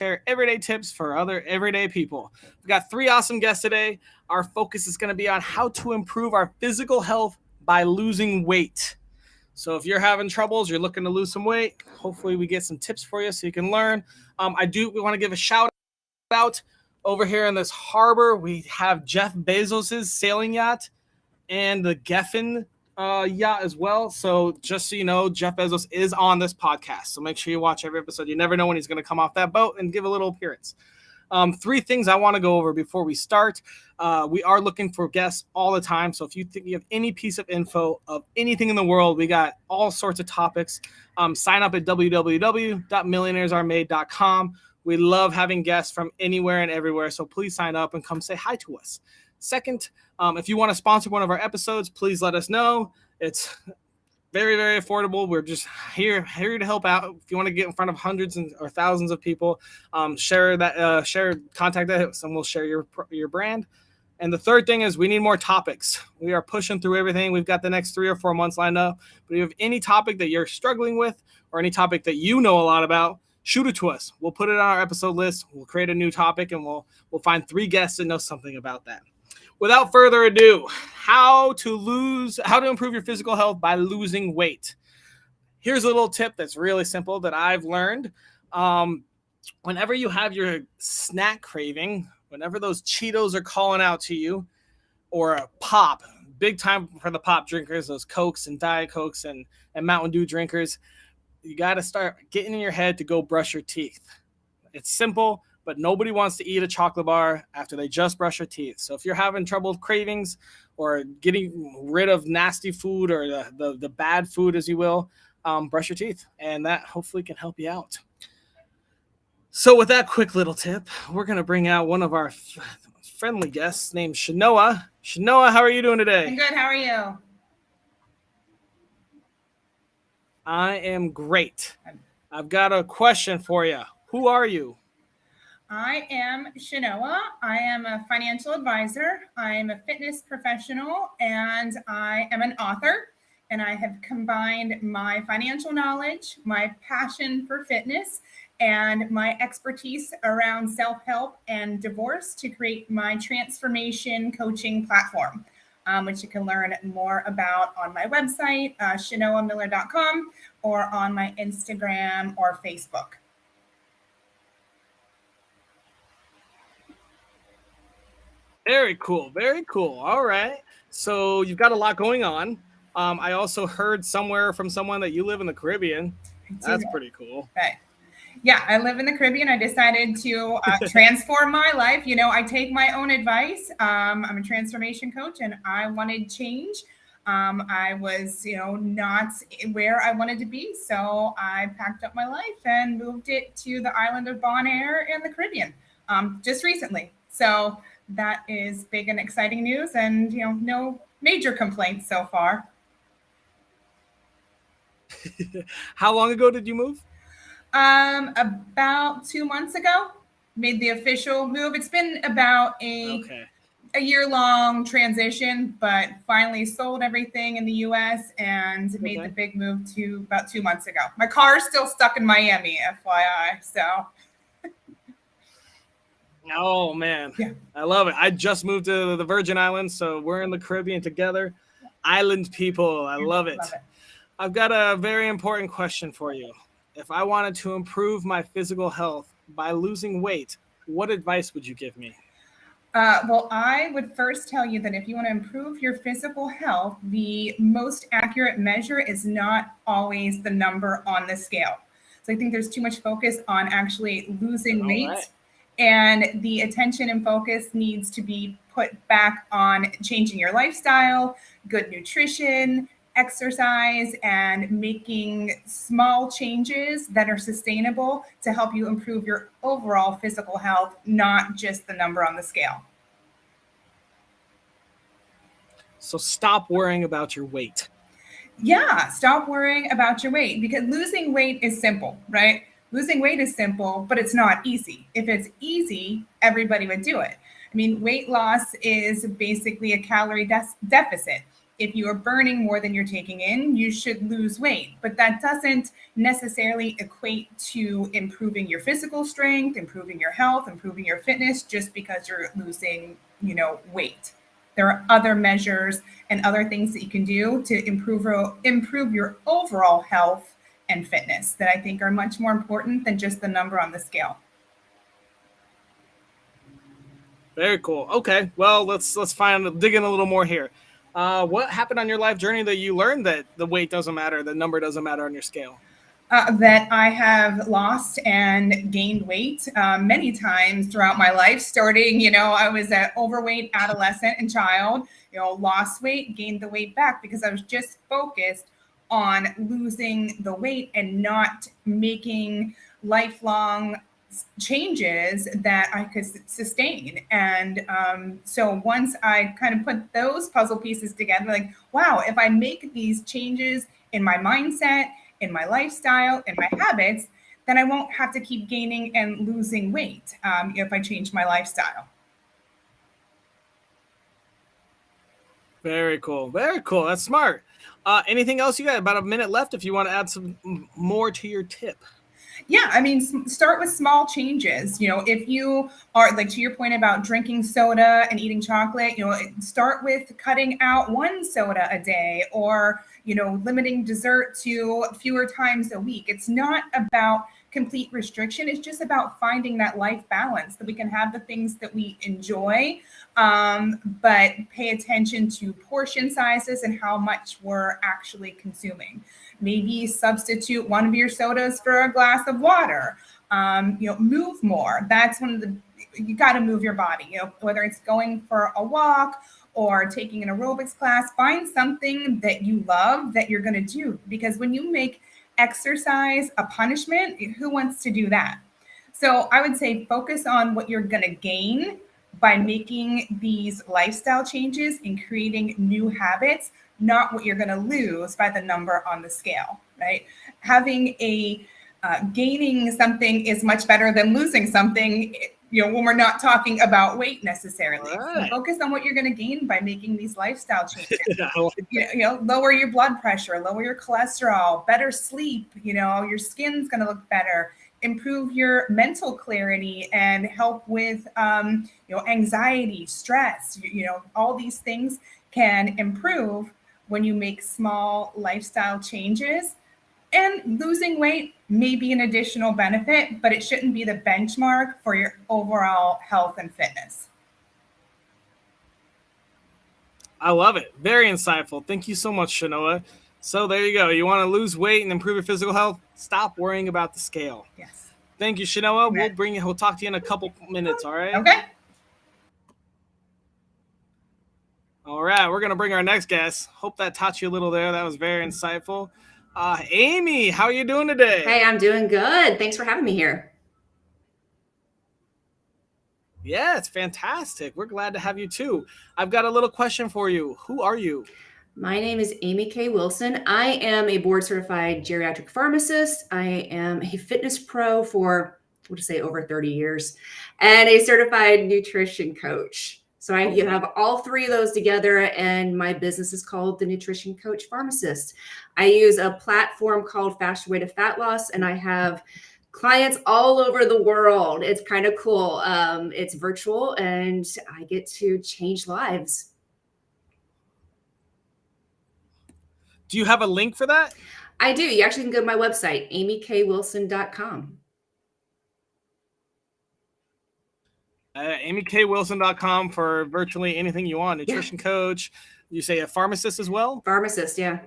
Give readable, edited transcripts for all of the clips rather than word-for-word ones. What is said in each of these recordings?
share everyday tips for other everyday people. We've got three awesome guests today. Our focus is going to be on how to improve our physical health by losing weight. So if you're having troubles, you're looking to lose some weight, hopefully we get some tips for you so you can learn. We want to give a shout out over here in this harbor. We have Jeff Bezos' sailing yacht and the Geffen yacht as well. So just so you know, Jeff Bezos is on this podcast. So make sure you watch every episode. You never know when he's going to come off that boat and give a little appearance. Three things I want to go over before we start. We are looking for guests all the time. So if you think you have any piece of info of anything in the world, we got all sorts of topics. Sign up at www.millionairesaremade.com. We love having guests from anywhere and everywhere. So please sign up and come say hi to us. Second, if you want to sponsor one of our episodes, please let us know. It's very, very affordable. We're just here to help out. If you want to get in front of hundreds or thousands of people, contact us, and we'll share your brand. And the third thing is we need more topics. We are pushing through everything. We've got the next 3 or 4 months lined up. But if you have any topic that you're struggling with or any topic that you know a lot about, shoot it to us. We'll put it on our episode list. We'll create a new topic, and we'll find 3 guests that know something about that. Without further ado, how to improve your physical health by losing weight. Here's a little tip that's really simple that I've learned. Whenever you have your snack craving, whenever those Cheetos are calling out to you, or a pop, big time for the pop drinkers, those Cokes and Diet Cokes and Mountain Dew drinkers, you got to start getting in your head to go brush your teeth. It's simple, but nobody wants to eat a chocolate bar after they just brush their teeth. So if you're having trouble with cravings or getting rid of nasty food or the bad food, as you will, brush your teeth, and that hopefully can help you out. So with that quick little tip, we're going to bring out one of our friendly guests named Shanoa. Shanoa, how are you doing today? I'm good. How are you? I am great. I've got a question for you. Who are you? I am Shanoa. I am a financial advisor. I am a fitness professional, and I am an author. And I have combined my financial knowledge, my passion for fitness, and my expertise around self-help and divorce to create my transformation coaching platform, which you can learn more about on my website, shanoamiller.com, or on my Instagram or Facebook. Very cool. Very cool. All right. So you've got a lot going on. I also heard somewhere from someone that you live in the Caribbean. That's pretty cool. Right. Yeah, I live in the Caribbean. I decided to transform my life. You know, I take my own advice. I'm a transformation coach, and I wanted change. I was, not where I wanted to be. So I packed up my life and moved it to the island of Bonaire in the Caribbean just recently. So that is big and exciting news, and, no major complaints so far. How long ago did you move? About 2 months ago, made the official move. It's been about a year-long transition, but finally sold everything in the U.S. and made the big move to about 2 months ago. My car is still stuck in Miami, FYI. So. Oh, man. Yeah. I love it. I just moved to the Virgin Islands, so we're in the Caribbean together. Island people. I love it. I've got a very important question for you. If I wanted to improve my physical health by losing weight, what advice would you give me? Well, I would first tell you that if you want to improve your physical health, the most accurate measure is not always the number on the scale. So I think there's too much focus on actually losing weight. Right. And the attention and focus needs to be put back on changing your lifestyle, good nutrition, exercise, and making small changes that are sustainable to help you improve your overall physical health, not just the number on the scale. So stop worrying about your weight. Yeah, stop worrying about your weight, because losing weight is simple, right? Losing weight is simple, but it's not easy. If it's easy, everybody would do it. I mean, weight loss is basically a calorie deficit. if you are burning more than you're taking in, you should lose weight. But that doesn't necessarily equate to improving your physical strength, improving your health, improving your fitness just because you're losing, weight. There are other measures and other things that you can do to improve your overall health and fitness that I think are much more important than just the number on the scale. Very cool. Okay, well, let's dig in a little more here. What happened on your life journey that you learned that the weight doesn't matter, the number doesn't matter on your scale? That I have lost and gained weight many times throughout my life. Starting, I was an overweight adolescent and child. Lost weight, gained the weight back because I was just focused on losing the weight and not making lifelong changes that I could sustain. And so once I kind of put those puzzle pieces together, like, wow, if I make these changes in my mindset, in my lifestyle, in my habits, then I won't have to keep gaining and losing weight if I change my lifestyle. Very cool. Very cool. That's smart. Anything else? You got about a minute left if you want to add some more to your tip. Yeah, I mean, start with small changes. If you are, like, to your point about drinking soda and eating chocolate, start with cutting out one soda a day, or limiting dessert to fewer times a week. It's not about complete restriction. It's just about finding that life balance, that we can have the things that we enjoy, but pay attention to portion sizes and how much we're actually consuming. Maybe substitute one of your sodas for a glass of water. Move more. That's you got to move your body, whether it's going for a walk or taking an aerobics class. Find something that you love that you're going to do, because when you make exercise a punishment, who wants to do that? So I would say focus on what you're going to gain by making these lifestyle changes and creating new habits, not what you're going to lose by the number on the scale, right? Gaining something is much better than losing something, when we're not talking about weight necessarily. Right. So focus on what you're going to gain by making these lifestyle changes. Lower your blood pressure, lower your cholesterol, better sleep, your skin's going to look better, improve your mental clarity, and help with anxiety, stress. All these things can improve when you make small lifestyle changes. And losing weight may be an additional benefit, but it shouldn't be the benchmark for your overall health and fitness. I love it. Very insightful. Thank you so much, Shanoa. So there you go. You want to lose weight and improve your physical health? Stop worrying about the scale. Yes. Thank you, Shanoa. Okay. We'll talk to you in a couple minutes, all right? Okay. All right, we're going to bring our next guest. Hope that taught you a little there. That was very insightful. Amy, how are you doing today? Hey, I'm doing good. Thanks for having me here. Yeah, it's fantastic. We're glad to have you too. I've got a little question for you. Who are you? My name is Amy K. Wilson. I am a board certified geriatric pharmacist. I am a fitness pro for, over 30 years, and a certified nutrition coach. So you have all three of those together, and my business is called the Nutrition Coach Pharmacist. I use a platform called Faster Way to Fat Loss, and I have clients all over the world. It's kind of cool. It's virtual, and I get to change lives. Do you have a link for that? I do. You actually can go to my website, amykwilson.com. amykwilson.com for virtually anything you want. Nutrition coach. You say a pharmacist as well? Pharmacist, yeah.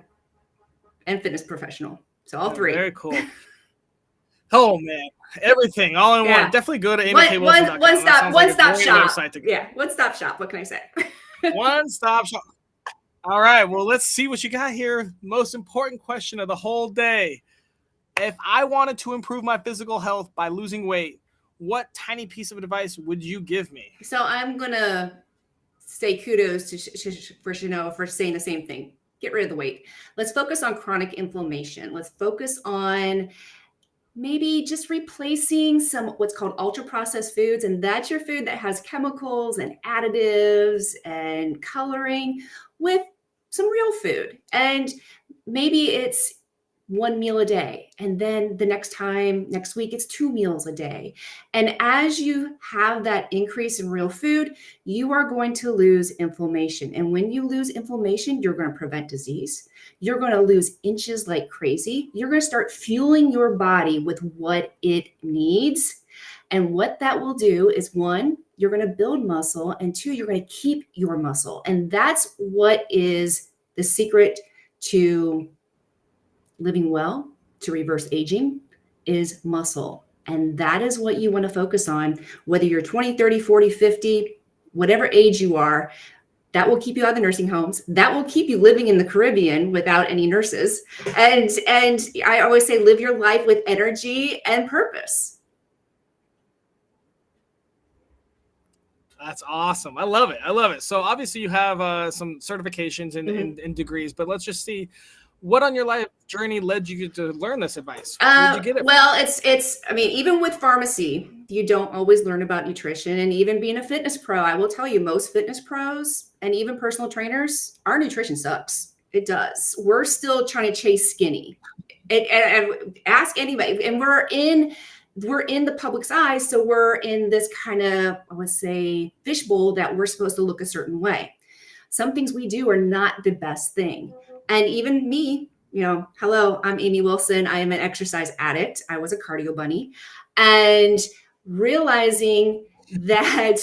And fitness professional. So all three. Very cool. Oh, man. Everything all in one. Definitely go to amykwilson.com. One stop shop. Yeah, one stop shop. What can I say? One stop shop. All right. Well, let's see what you got here. Most important question of the whole day. If I wanted to improve my physical health by losing weight, what tiny piece of advice would you give me? So I'm going to say kudos to Shanoa for saying the same thing. Get rid of the weight. Let's focus on chronic inflammation. Let's focus on maybe just replacing some what's called ultra processed foods. And that's your food that has chemicals and additives and coloring with some real food. And maybe it's one meal a day. And then the next week, it's 2 meals a day. And as you have that increase in real food, you are going to lose inflammation. And when you lose inflammation, you're going to prevent disease. You're going to lose inches like crazy. You're going to start fueling your body with what it needs. And what that will do is, one, you're going to build muscle, and two, you're going to keep your muscle. And that's what is the secret to living well, to reverse aging, is muscle. And that is what you want to focus on, whether you're 20, 30, 40, 50, whatever age you are. That will keep you out of the nursing homes. That will keep you living in the Caribbean without any nurses. And I always say, live your life with energy and purpose. That's awesome. I love it. I love it. So obviously you have some certifications and degrees, but let's just see what on your life journey led you to learn this advice. Where did you get it well, it's, I mean, even with pharmacy, you don't always learn about nutrition. And even being a fitness pro, I will tell you, most fitness pros and even personal trainers, our nutrition sucks. It does. We're still trying to chase skinny. And ask anybody. And we're in the public's eyes. So we're in this kind of, I would say, fishbowl that we're supposed to look a certain way. Some things we do are not the best thing. And even me, hello, I'm Amy Wilson. I am an exercise addict. I was a cardio bunny. And realizing that,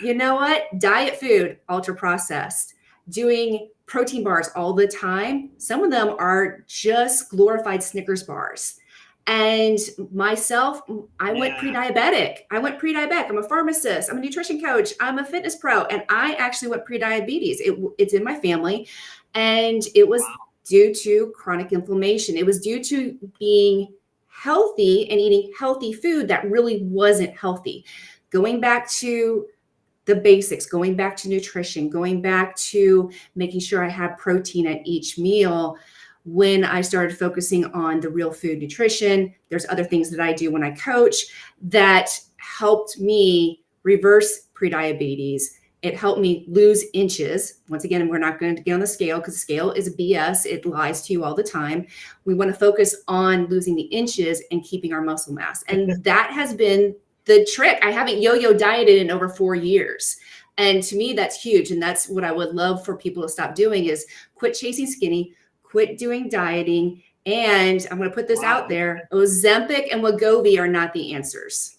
you know what, diet food, ultra processed, doing protein bars all the time. Some of them are just glorified Snickers bars. And myself, I went pre-diabetic. I'm a pharmacist. I'm a nutrition coach. I'm a fitness pro. And I actually went pre-diabetes. It's in my family. And it was due to chronic inflammation. It was due to being healthy and eating healthy food that really wasn't healthy. Going back to the basics, going back to nutrition, going back to making sure I had protein at each meal. When I started focusing on the real food nutrition, there's other things that I do when I coach that helped me reverse prediabetes. It helped me lose inches. Once again, we're not going to get on the scale because scale is BS. It lies to you all the time. We want to focus on losing the inches and keeping our muscle mass. And that has been the trick. I haven't yo-yo dieted in over 4 years. And to me, that's huge. And that's what I would love for people to stop doing is quit chasing skinny, quit doing dieting. And I'm going to put this out there. Ozempic and Wegovy are not the answers.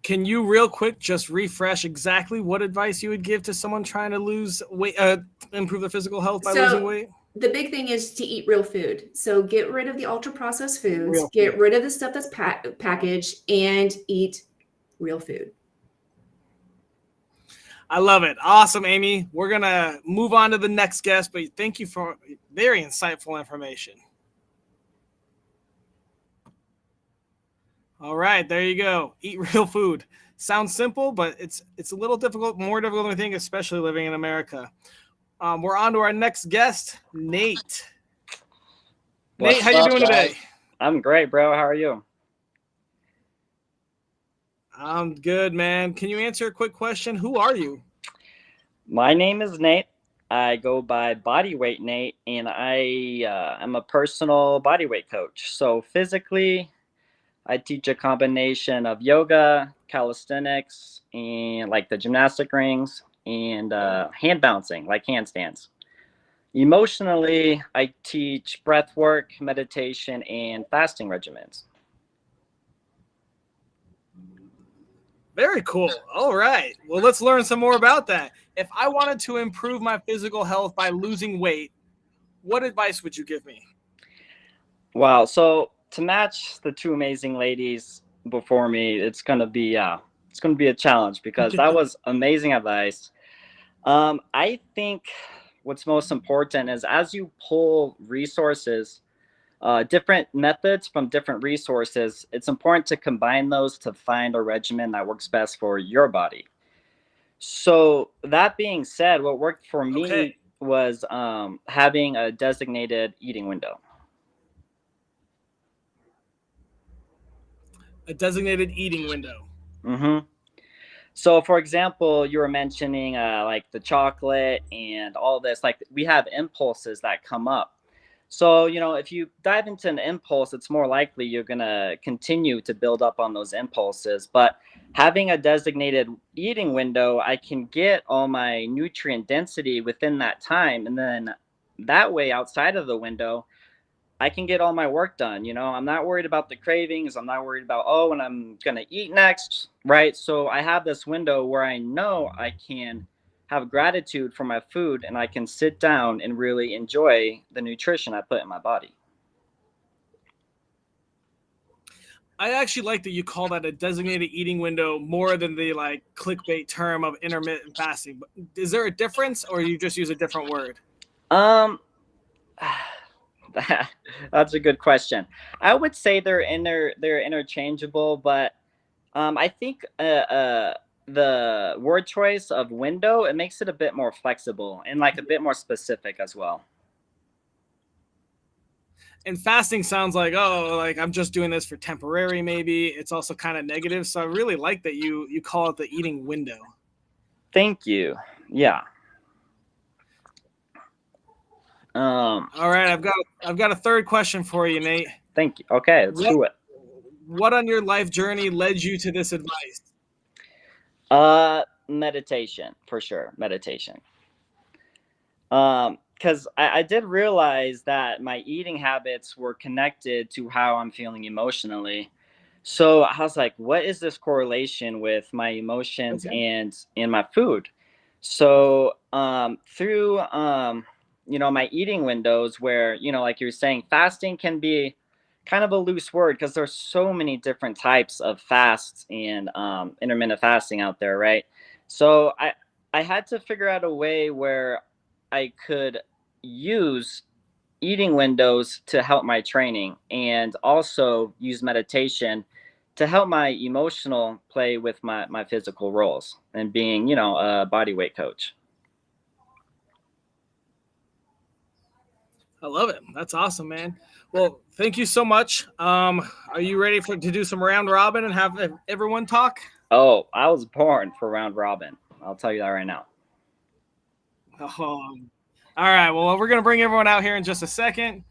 Can you real quick just refresh exactly what advice you would give to someone trying to lose weight, improve their physical health by losing weight? The big thing is to eat real food. So get rid of the ultra processed foods, get rid of the stuff that's packaged, and eat real food. I love it. Awesome, Amy. We're going to move on to the next guest, but thank you for very insightful information. All right, there you go. Eat real food. Sounds simple, but it's a little difficult, more difficult than we think, especially living in America. We're on to our next guest, Nate. Nate, how you doing today? I'm great, bro. How are you? I'm good, man. Can you answer a quick question? Who are you? My name is Nate. I go by Bodyweight Nate, and I am a personal bodyweight coach. So physically, I teach a combination of yoga, calisthenics, and like the gymnastic rings, and hand bouncing, like handstands. Emotionally, I teach breath work, meditation, and fasting regimens. Very cool. All right. Well, let's learn some more about that. If I wanted to improve my physical health by losing weight, what advice would you give me? Wow. So to match the two amazing ladies before me, it's gonna be a challenge because that was amazing advice. I think what's most important is as you pull resources, different methods from different resources, it's important to combine those to find a regimen that works best for your body. So that being said, what worked for me was having a designated eating window. A designated eating window. Mm-hmm. So, for example, you were mentioning like the chocolate and all this. Like we have impulses that come up. So, if you dive into an impulse, it's more likely you're gonna continue to build up on those impulses. But having a designated eating window, I can get all my nutrient density within that time, and then that way, outside of the window, I can get all my work done. I'm not worried about the cravings. I'm not worried about, oh, when I'm going to eat next, right? So I have this window where I know I can have gratitude for my food and I can sit down and really enjoy the nutrition I put in my body. I actually like that you call that a designated eating window more than the like clickbait term of intermittent fasting. But is there a difference, or you just use a different word? Um, that's a good question. I would say they're interchangeable, but I think the word choice of window, it makes it a bit more flexible and like a bit more specific as well. And fasting sounds like, oh, like I'm just doing this for temporary. Maybe it's also kind of negative. So I really like that you call it the eating window. Thank you. Yeah. All right, I've got a third question for you, Nate. Thank you. Okay, let's do it. What on your life journey led you to this advice? Meditation for sure. Meditation. Because I did realize that my eating habits were connected to how I'm feeling emotionally. So I was like, what is this correlation with my emotions Okay. and my food? So through my eating windows where, like you're saying, fasting can be kind of a loose word because there's so many different types of fasts and intermittent fasting out there, right? So I had to figure out a way where I could use eating windows to help my training and also use meditation to help my emotional play with my physical roles and being, a body weight coach. I love it. That's awesome, man. Well, thank you so much. Are you ready to do some round robin and have everyone talk? Oh, I was born for round robin. I'll tell you that right now. All right. Well, we're gonna bring everyone out here in just a second.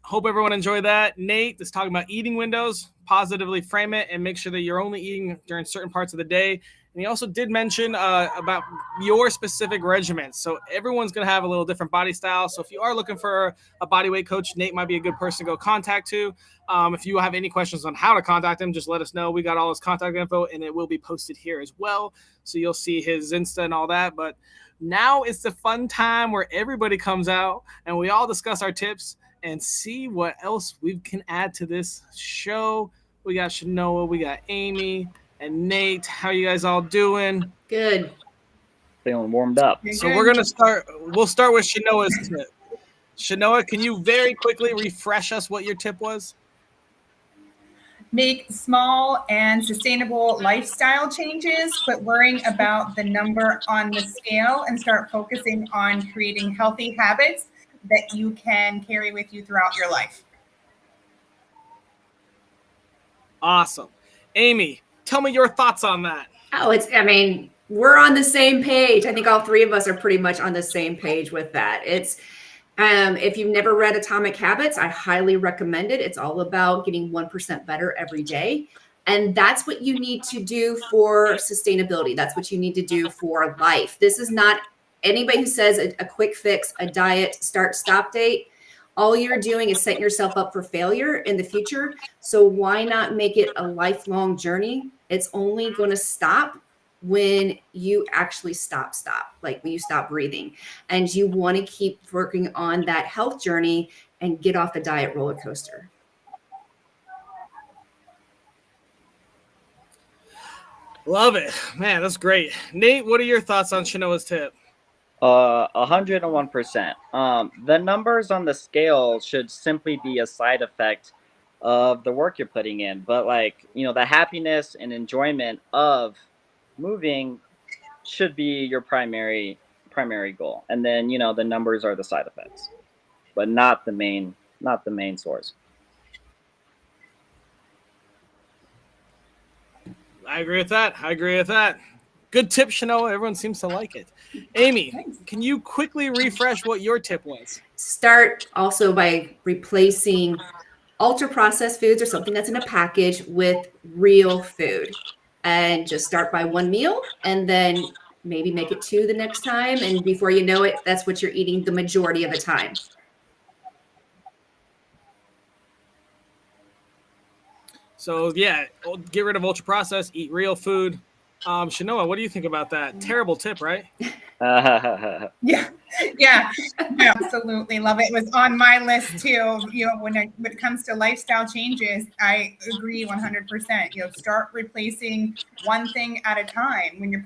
Hope everyone enjoyed that. Nate is talking about eating windows. Positively frame it and make sure that you're only eating during certain parts of the day. And he also did mention about your specific regimens. So everyone's going to have a little different body style. So if you are looking for a body weight coach, Nate might be a good person to go contact to. If you have any questions on how to contact him, just let us know. We got all his contact info and it will be posted here as well. So you'll see his Insta and all that. But now it's the fun time where everybody comes out and we all discuss our tips and see what else we can add to this show. We got Shanoa, we got Amy, and Nate. How you guys all doing? Good. Feeling warmed up. So we're gonna start. We'll start with Shanoa's tip. Shanoa, can you very quickly refresh us what your tip was? Make small and sustainable lifestyle changes, quit worrying about the number on the scale and start focusing on creating healthy habits that you can carry with you throughout your life. Awesome. Amy, tell me your thoughts on that. Oh, we're on the same page. I think all three of us are pretty much on the same page with that. It's if you've never read Atomic Habits, I highly recommend it. It's all about getting 1% better every day. And that's what you need to do for sustainability. That's what you need to do for life. This is not anybody who says a quick fix, a diet, start, stop date. All you're doing is setting yourself up for failure in the future. So why not make it a lifelong journey? It's only going to stop when you actually stop, like when you stop breathing, and you want to keep working on that health journey and get off the diet roller coaster. Love it, man. That's great. Nate, what are your thoughts on Shanoa's tip? 101%. The numbers on the scale should simply be a side effect of the work you're putting in, but the happiness and enjoyment of moving should be your primary goal, and then the numbers are the side effects, but not the main source. I agree with that. I agree with that. Good tip, Shanoa. Everyone seems to like it. Amy, can you quickly refresh what your tip was? Start also by replacing ultra processed foods or something that's in a package with real food. And just start by one meal and then maybe make it two the next time. And before you know it, that's what you're eating the majority of the time. So yeah, get rid of ultra processed, eat real food. Shanoa, what do you think about that? Terrible tip, right? Yeah, yeah, absolutely love it. It was on my list too. When it comes to lifestyle changes, I agree 100%. Start replacing one thing at a time. When you're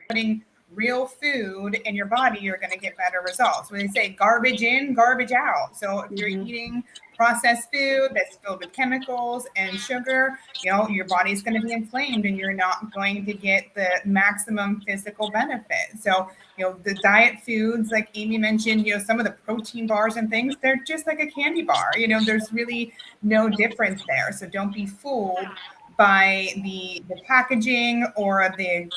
putting real food in your body, you're going to get better results. When they say garbage in, garbage out. So if you're eating processed food that's filled with chemicals and sugar, your body's going to be inflamed and you're not going to get the maximum physical benefit. So, the diet foods, like Amy mentioned, some of the protein bars and things, they're just like a candy bar. There's really no difference there. So don't be fooled by the packaging or the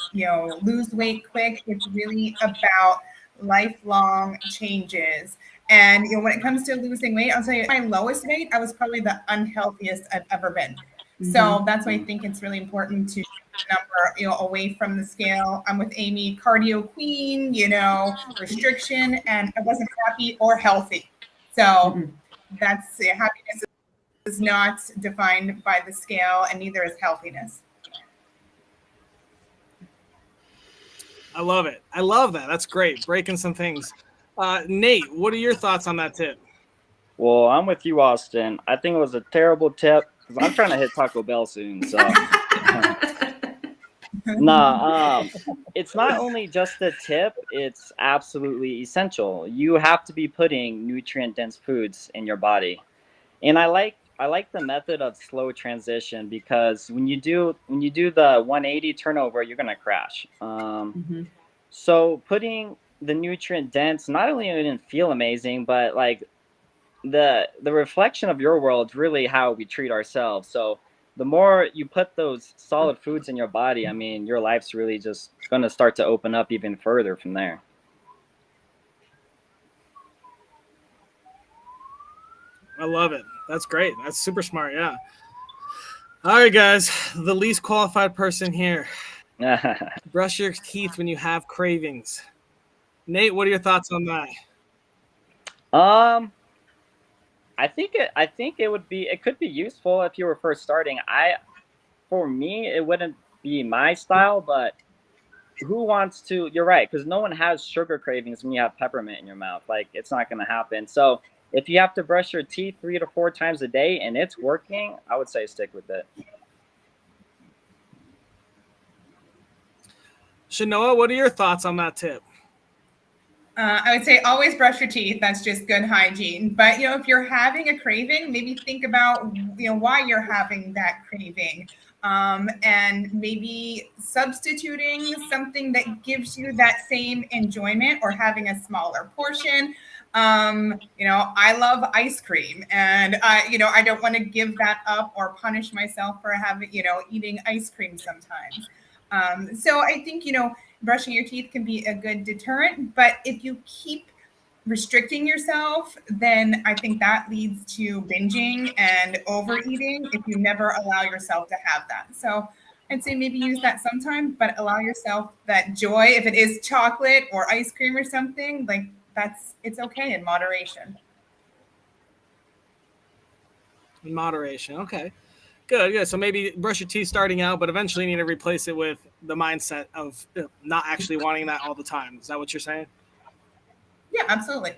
lose weight quick. It's really about lifelong changes. And when it comes to losing weight, I'll tell you, my lowest weight, I was probably the unhealthiest I've ever been. So that's why I think it's really important to number away from the scale. I'm with Amy, cardio queen, restriction, and I wasn't happy or healthy. So that's happiness is not defined by the scale, and neither is healthiness. I love it. I love that. That's great. Breaking some things. Nate, what are your thoughts on that tip? Well, I'm with you, Austin. I think it was a terrible tip because I'm trying to hit Taco Bell soon. So, it's not only just a tip, it's absolutely essential. You have to be putting nutrient-dense foods in your body. And I like the method of slow transition because when you do the 180 turnover, you're gonna crash. So putting the nutrient dense, not only going to feel amazing, but like the reflection of your world is really how we treat ourselves. So the more you put those solid foods in your body, I mean, your life's really just going to start to open up even further from there. I love it. That's great. That's super smart. Yeah. All right, guys. The least qualified person here. Brush your teeth when you have cravings. Nate, what are your thoughts on that? I think it could be useful if you were first starting. For me, it wouldn't be my style, but who wants to? You're right, because no one has sugar cravings when you have peppermint in your mouth. Like, it's not going to happen. So if you have to brush your teeth 3 to 4 times a day and it's working, I would say stick with it. Shanoa, what are your thoughts on that tip? I would say always brush your teeth. That's just good hygiene. But, if you're having a craving, maybe think about, why you're having that craving. And maybe substituting something that gives you that same enjoyment or having a smaller portion. I love ice cream and I don't want to give that up or punish myself for having, eating ice cream sometimes. So I think, brushing your teeth can be a good deterrent, but if you keep restricting yourself, then I think that leads to binging and overeating if you never allow yourself to have that. So I'd say maybe use that sometime, but allow yourself that joy. If it is chocolate or ice cream or something, like it's okay in moderation. In moderation. Okay. Good. So maybe brush your teeth starting out, but eventually you need to replace it with the mindset of not actually wanting that all the time. Is that what you're saying? Yeah, absolutely.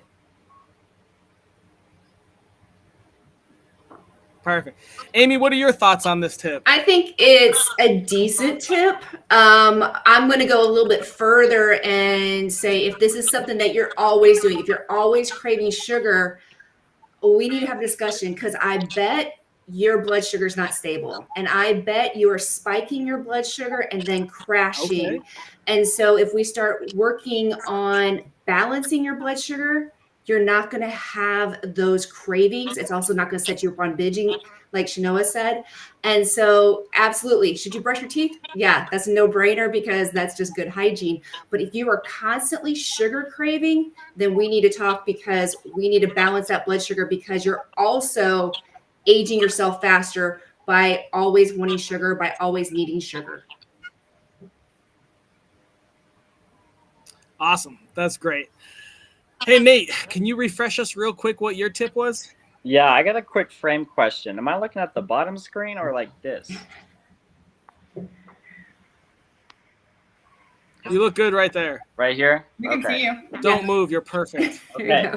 Perfect. Amy, what are your thoughts on this tip? I think it's a decent tip. I'm going to go a little bit further and say if this is something that you're always doing, if you're always craving sugar, we need to have a discussion because I bet your blood sugar is not stable. And I bet you are spiking your blood sugar and then crashing. Okay. And so if we start working on balancing your blood sugar, you're not going to have those cravings. It's also not going to set you up on binging. like Shanoa said. And so absolutely, should you brush your teeth? Yeah, that's a no-brainer because that's just good hygiene. But if you are constantly sugar craving, then we need to talk, because we need to balance that blood sugar, because you're also aging yourself faster by always wanting sugar, by always needing sugar. Awesome. That's great. Hey, Nate, can you refresh us real quick what your tip was? Yeah, I got a quick frame question. Am I looking at the bottom screen or like this? You look good right there. Right here? We can see you. Don't move. You're perfect. Okay.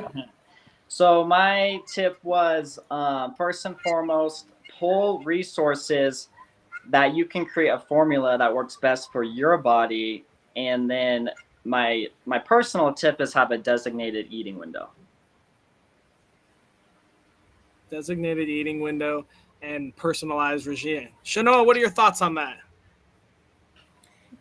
So my tip was, first and foremost, pull resources that you can create a formula that works best for your body. And then my personal tip is have a designated eating window. Designated eating window and personalized regime. Shanoa, what are your thoughts on that?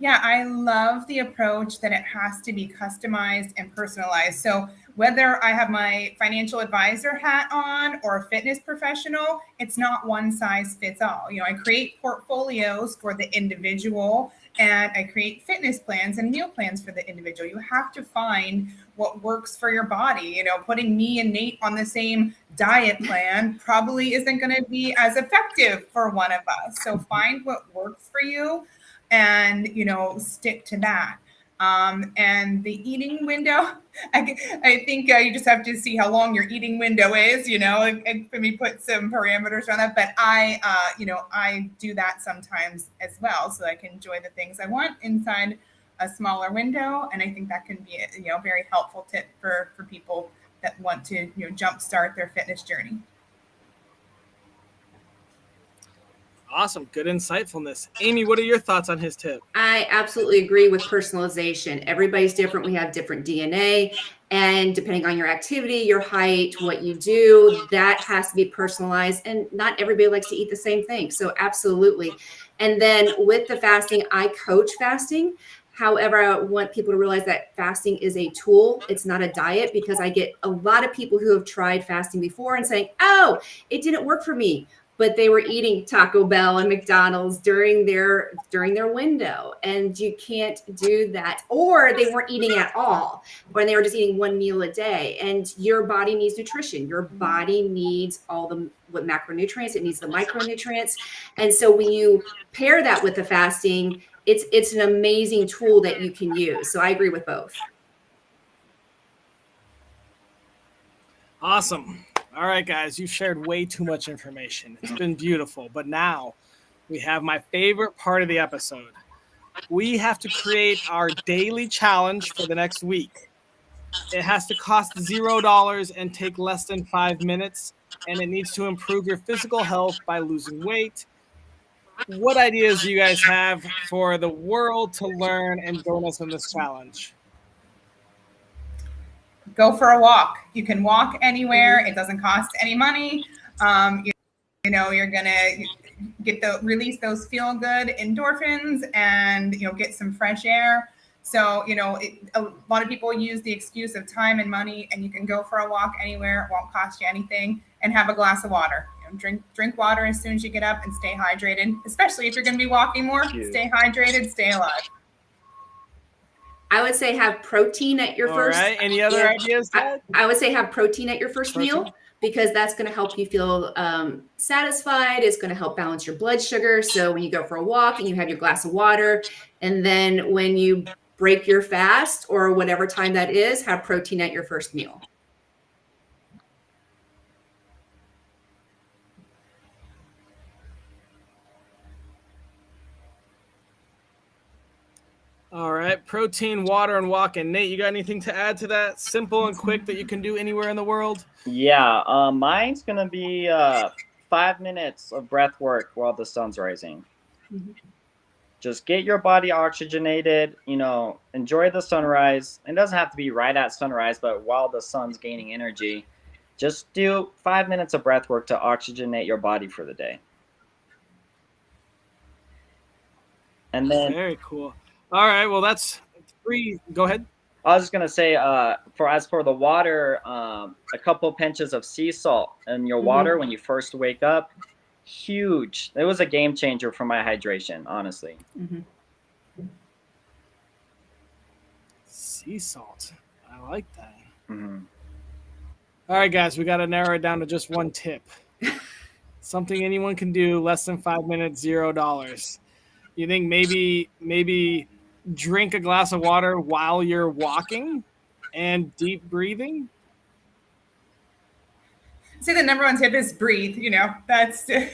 Yeah, I love the approach that it has to be customized and personalized. So whether I have my financial advisor hat on or a fitness professional, it's not one size fits all. You know, I create portfolios for the individual, and I create fitness plans and meal plans for the individual. You have to find what works for your body. You know, putting me and Nate on the same diet plan probably isn't going to be as effective for one of us. So find what works for you and, you know, stick to that. And the eating window, I think you just have to see how long your eating window is, you know, and maybe put some parameters on that. But you know, I do that sometimes as well, so I can enjoy the things I want inside a smaller window. And I think that can be a, you know, very helpful tip for people that want to, you know, jumpstart their fitness journey. Awesome. Good insightfulness. Amy, what are your thoughts on his tip? I absolutely agree with personalization. Everybody's different. We have different DNA. And depending on your activity, your height, what you do, that has to be personalized. And not everybody likes to eat the same thing. So absolutely. And then with the fasting, I coach fasting. However, I want people to realize that fasting is a tool. It's not a diet, because I get a lot of people who have tried fasting before and saying, oh, it didn't work for me. But they were eating Taco Bell and McDonald's during their window, and you can't do that. Or they weren't eating at all, or they were just eating one meal a day. And your body needs nutrition. Your body needs all the macronutrients. It needs the micronutrients. And so when you pair that with the fasting, it's an amazing tool that you can use. So I agree with both. Awesome. All right, guys, you've shared way too much information. It's been beautiful. But now we have my favorite part of the episode. We have to create our daily challenge for the next week. It has to cost $0 and take less than 5 minutes, and it needs to improve your physical health by losing weight. What ideas do you guys have for the world to learn and join us in this challenge? Go for a walk. You can walk anywhere. It doesn't cost any money. You know, you're gonna release those feel good endorphins, and, you know, get some fresh air. So, you know, a lot of people use the excuse of time and money, and you can go for a walk anywhere. It won't cost you anything, and have a glass of water. You know, drink water as soon as you get up, and stay hydrated. Especially if you're going to be walking more. Stay hydrated. Stay alive. I would say have protein at your first. All right. Any other ideas? I would say have protein at your first meal, because that's going to help you feel satisfied. It's going to help balance your blood sugar. So when you go for a walk and you have your glass of water, and then when you break your fast or whatever time that is, have protein at your first meal. All right. Protein, water, and walk. And Nate, you got anything to add to that? Simple and quick that you can do anywhere in the world? Yeah. Mine's going to be 5 minutes of breath work while the sun's rising. Mm-hmm. Just get your body oxygenated, you know, enjoy the sunrise. It doesn't have to be right at sunrise, but while the sun's gaining energy, just do 5 minutes of breath work to oxygenate your body for the day. And then very cool. All right, well, that's 3. Go ahead. I was just gonna say, as for the water, a couple pinches of sea salt in your water when you first wake up. huge. It was a game changer for my hydration, honestly. Mhm. Sea salt. I like that. Mhm. All right, guys, we got to narrow it down to just one tip. Something anyone can do, less than 5 minutes, $0. You think maybe drink a glass of water while you're walking and deep breathing? Say the number one tip is breathe. You know, that's you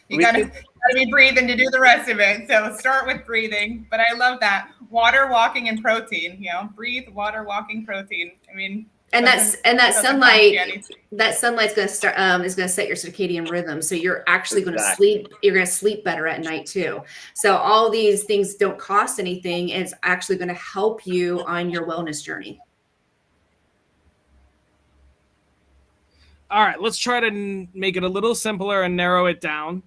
We gotta be breathing to do the rest of it. So start with breathing. But I love that water, walking, and protein. You know, breathe, water, walking, protein. I mean, and that doesn't sunlight, cost you that sunlight's going to start is going to set your circadian rhythm, so you're actually going to Exactly. sleep. You're going to sleep better at night too. So all these things don't cost anything. It's actually going to help you on your wellness journey. All right, let's try to make it a little simpler and narrow it down.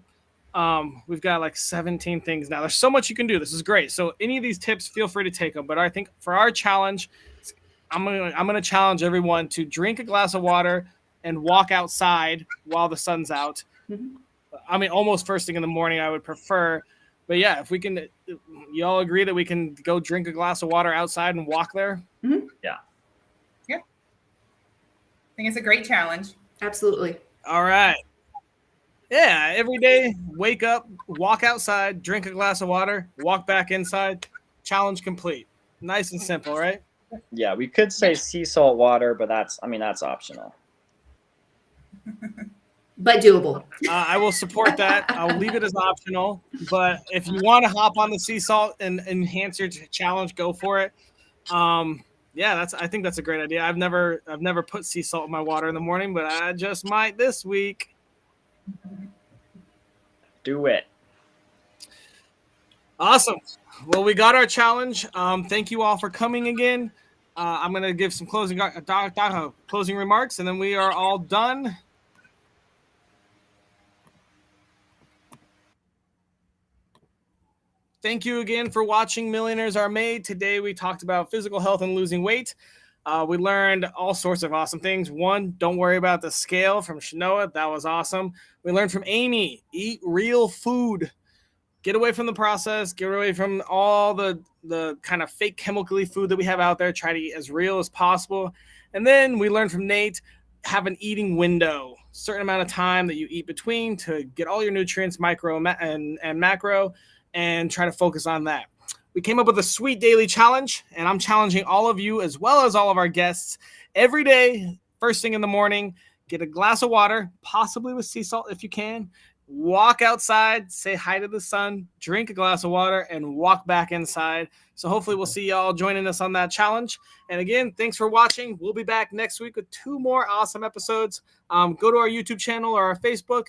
We've got like 17 things now. There's so much you can do. This is great. So any of these tips, feel free to take them. But I think for our challenge, I'm gonna challenge everyone to drink a glass of water and walk outside while the sun's out. Mhm. I mean, almost first thing in the morning, I would prefer. But yeah, if we can, you all agree that we can go drink a glass of water outside and walk there? Mhm. Yeah. I think it's a great challenge. Absolutely. All right. Yeah, every day, wake up, walk outside, drink a glass of water, walk back inside. Challenge complete. Nice and simple, right? Yeah, we could say sea salt water, but that's optional. But doable. I will support that. I'll leave it as optional. But if you want to hop on the sea salt and enhance your challenge, go for it. Yeah, I think that's a great idea. I've never put sea salt in my water in the morning, but I just might this week. Do it. Awesome. Well, we got our challenge. Thank you all for coming again. I'm gonna give some closing remarks, and then we are all done. Thank you again for watching Millionaires Are Made. Today we talked about physical health and losing weight. We learned all sorts of awesome things. One, don't worry about the scale from Shanoa. That was awesome. We learned from Amy, eat real food. Get away from the process. Get away from all the kind of fake chemically food that we have out there. Try to eat as real as possible. And then we learned from Nate, have an eating window, certain amount of time that you eat between to get all your nutrients, micro and macro, and try to focus on that. We came up with a sweet daily challenge, and I'm challenging all of you as well as all of our guests every day, first thing in the morning, get a glass of water, possibly with sea salt if you can, walk outside, say hi to the sun, drink a glass of water, and walk back inside. So hopefully we'll see y'all joining us on that challenge. And again, thanks for watching. We'll be back next week with 2 more awesome episodes. Go to our YouTube channel or our Facebook.